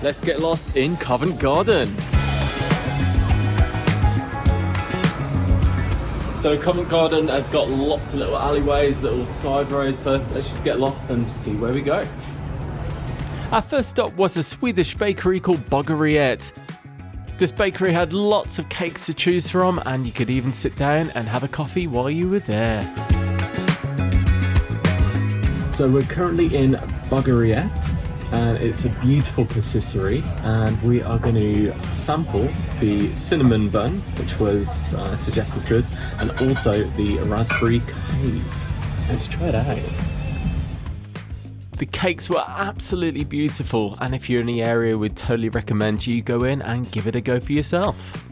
let's get lost in Covent Garden. So Covent Garden has got lots of little alleyways, little side roads, so let's just get lost and see where we go. Our first stop was a Swedish bakery called Bageriet. This bakery had lots of cakes to choose from, and you could even sit down and have a coffee while you were there. So we're currently in Bageriet, and it's a beautiful patisserie, and we are going to sample the cinnamon bun, which was suggested to us, and also the raspberry cave. Let's try it out. The cakes were absolutely beautiful, and if you're in the area, we'd totally recommend you go in and give it a go for yourself.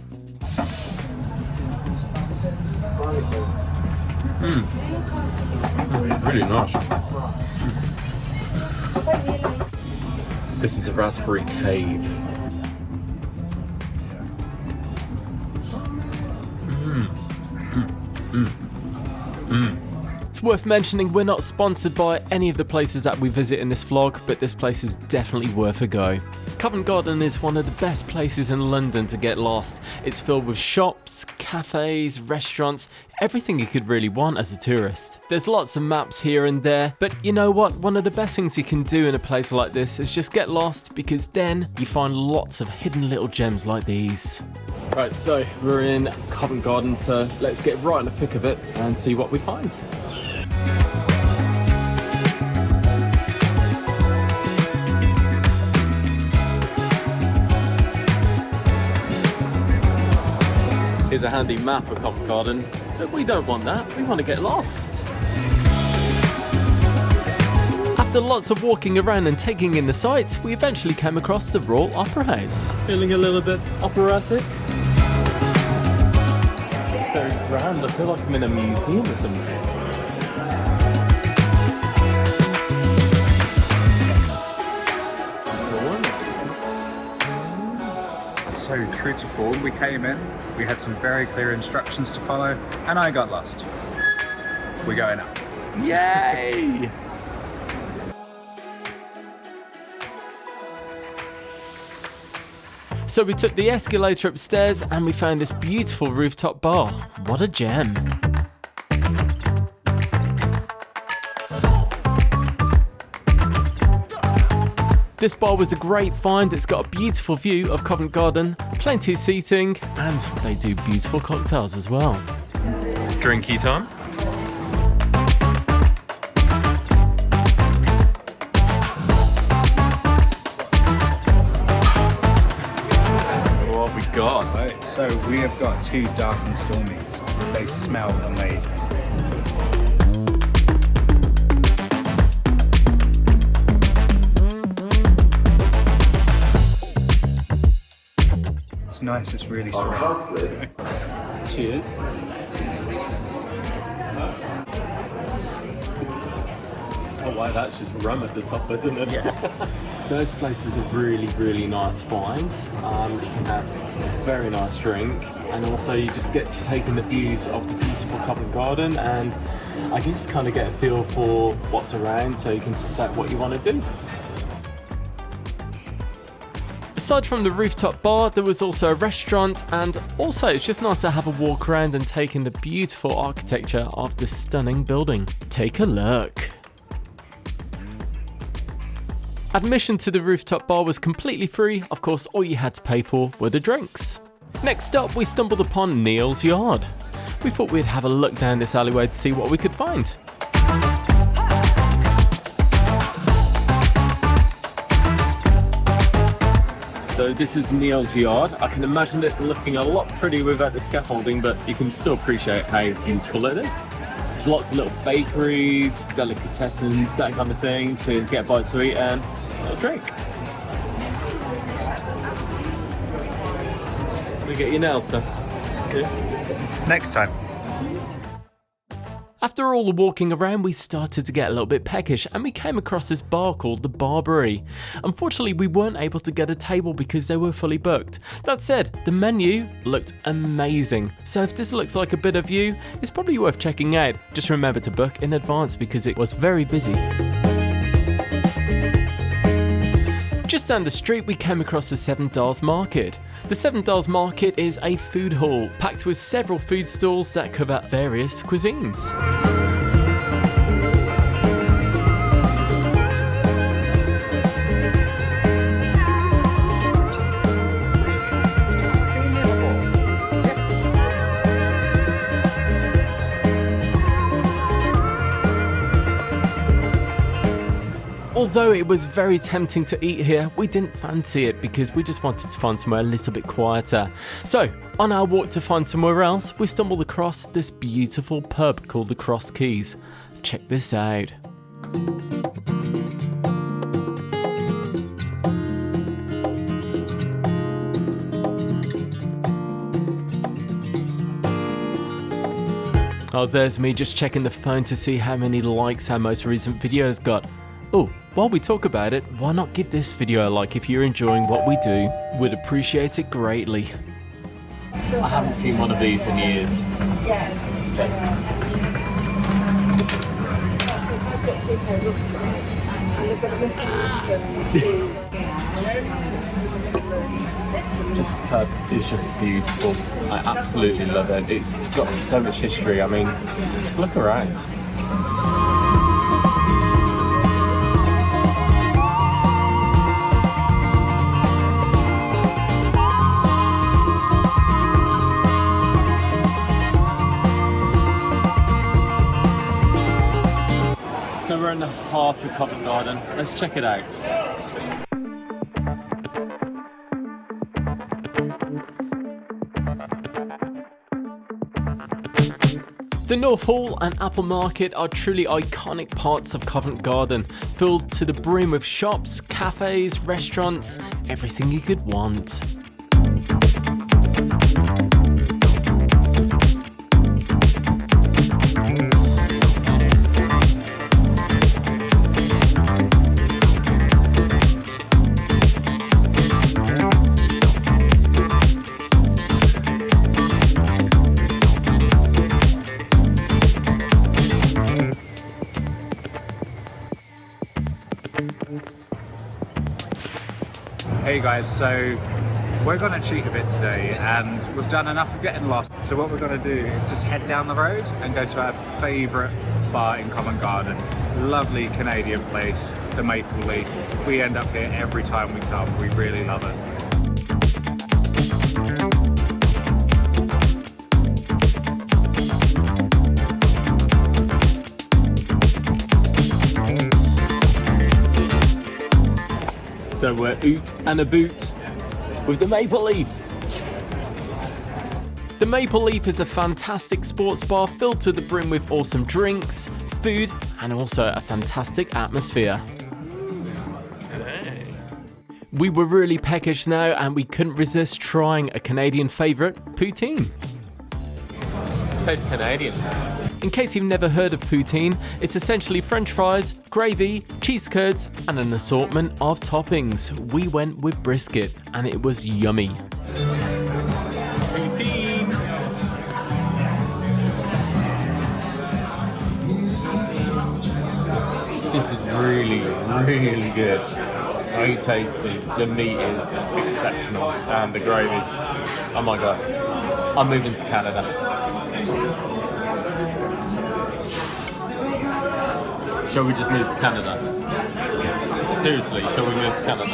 Really nice. This is a raspberry cave. It's worth mentioning we're not sponsored by any of the places that we visit in this vlog, but this place is definitely worth a go. Covent Garden is one of the best places in London to get lost. It's filled with shops, cafes, restaurants, everything you could really want as a tourist. There's lots of maps here and there, but you know what? One of the best things you can do in a place like this is just get lost, because then you find lots of hidden little gems like these. Right, so we're in Covent Garden, so let's get right in the thick of it and see what we find. Here's a handy map of Covent Garden, but we don't want that, we want to get lost. After lots of walking around and taking in the sights, we eventually came across the Royal Opera House. Feeling a little bit operatic? It's very grand, I feel like I'm in a museum or something. So true to form, we came in, we had some very clear instructions to follow, and I got lost. We're going up. Yay! So we took the escalator upstairs and we found this beautiful rooftop bar. What a gem. This bar was a great find. It's got a beautiful view of Covent Garden, plenty of seating, and they do beautiful cocktails as well. Drinky time. What have we got? Right, so we have got two dark and stormies. They smell amazing. Nice, it's really strong. Cheers. Oh wow, that's just rum at the top, isn't it? Yeah. So this place is a really, really nice find. You can have a very nice drink, and also you just get to take in the views of the beautiful Covent Garden, and I guess kind of get a feel for what's around, so you can decide what you want to do. Aside from the rooftop bar, there was also a restaurant, and also it's just nice to have a walk around and take in the beautiful architecture of this stunning building. Take a look. Admission to the rooftop bar was completely free. Of course, all you had to pay for were the drinks. Next up, we stumbled upon Neil's Yard. We thought we'd have a look down this alleyway to see what we could find. So this is Neil's Yard. I can imagine it looking a lot prettier without the scaffolding, but you can still appreciate how beautiful it is. There's lots of little bakeries, delicatessens, that kind of thing to get a bite to eat and a drink. We get your nails done. Yeah. Next time. After all the walking around, we started to get a little bit peckish, and we came across this bar called the Barbary. Unfortunately, we weren't able to get a table because they were fully booked. That said, the menu looked amazing. So if this looks like a bit of you, it's probably worth checking out. Just remember to book in advance because it was very busy. Just Just down the street we came across the Seven Dials Market. The Seven Dials Market is a food hall packed with several food stalls that cover various cuisines. Although it was very tempting to eat here, we didn't fancy it because we just wanted to find somewhere a little bit quieter. So, on our walk to find somewhere else, we stumbled across this beautiful pub called the Cross Keys. Check this out. Oh, there's me just checking the phone to see how many likes our most recent video has got. Oh, while we talk about it, why not give this video a like if you're enjoying what we do? We'd appreciate it greatly. I haven't seen one of these in years. Yes. This pub is just beautiful. I absolutely love it. It's got so much history. I mean, just look around. So we're in the heart of Covent Garden. Let's check it out. The North Hall and Apple Market are truly iconic parts of Covent Garden, filled to the brim with shops, cafes, restaurants, everything you could want. Hey guys, so we're going to cheat a bit today and we've done enough of getting lost. So what we're going to do is just head down the road and go to our favourite bar in Covent Garden. Lovely Canadian place, the Maple Leaf. We end up here every time we come, we really love it. So we're oot and a boot with the Maple Leaf. The Maple Leaf is a fantastic sports bar filled to the brim with awesome drinks, food, and also a fantastic atmosphere. We were really peckish now and we couldn't resist trying a Canadian favourite, poutine. Tastes Canadian. In case you've never heard of poutine, it's essentially French fries, gravy, cheese curds, and an assortment of toppings. We went with brisket, and it was yummy. Poutine. This is really, really good. So tasty. The meat is exceptional, and the gravy. Oh my god. I'm moving to Canada. Shall we just move to Canada? Seriously, shall we move to Canada?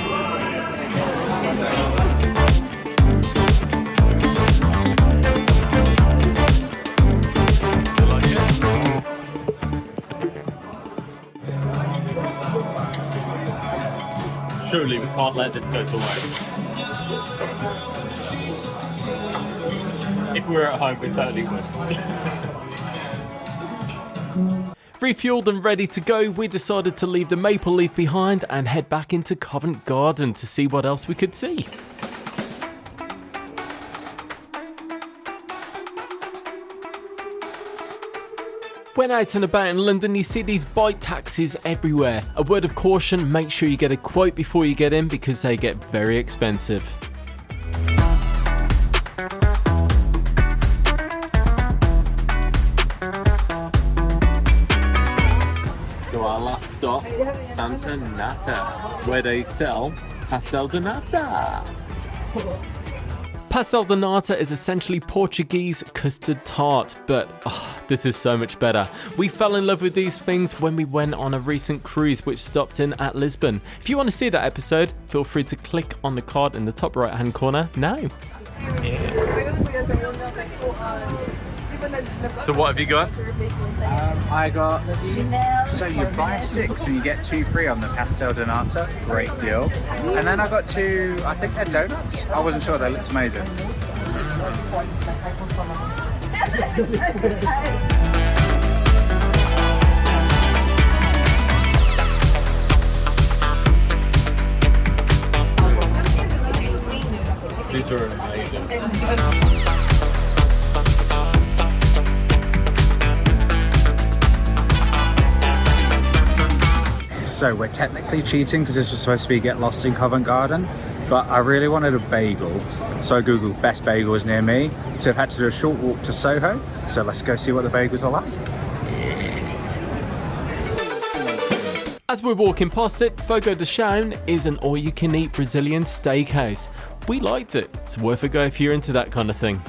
Surely we can't let this go to waste. If we were at home, we totally would. Refueled and ready to go, we decided to leave the Maple Leaf behind and head back into Covent Garden to see what else we could see. When out and about in London, you see these bike taxis everywhere. A word of caution, make sure you get a quote before you get in because they get very expensive. So our last stop, Santa Nata, where they sell Pastel de nata. Pastel de nata is essentially Portuguese custard tart, but this is so much better. We fell in love with these things when we went on a recent cruise which stopped in at Lisbon. If you want to see that episode, feel free to click on the card in the top right hand corner now. So what have you got? I got, so you buy 6 and you get 2 free on the pastel de nata, great deal. And then I got 2, I think they're donuts. I wasn't sure, they looked amazing. These are amazing. So we're technically cheating because this was supposed to be Get Lost in Covent Garden, but I really wanted a bagel. So I googled best bagels near me. So I've had to do a short walk to Soho. So let's go see what the bagels are like. As we're walking past it, Fogo de Chão is an all-you-can-eat Brazilian steakhouse. We liked it. It's worth a go if you're into that kind of thing.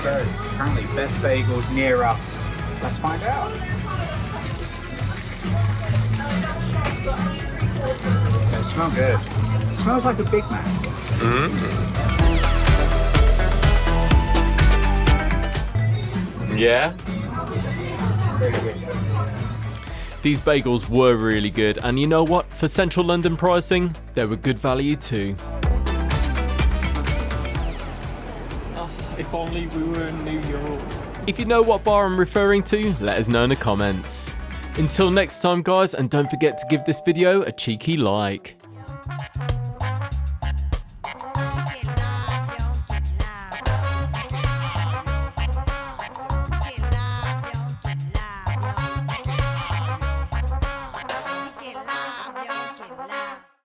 So apparently best bagels near us. Let's find out. They smell good. It smells like a Big Mac. Yeah? These bagels were really good, and you know what? For central London pricing, they were good value too. If only we were in New York. If you know what bar I'm referring to, let us know in the comments. Until next time guys, and don't forget to give this video a cheeky like.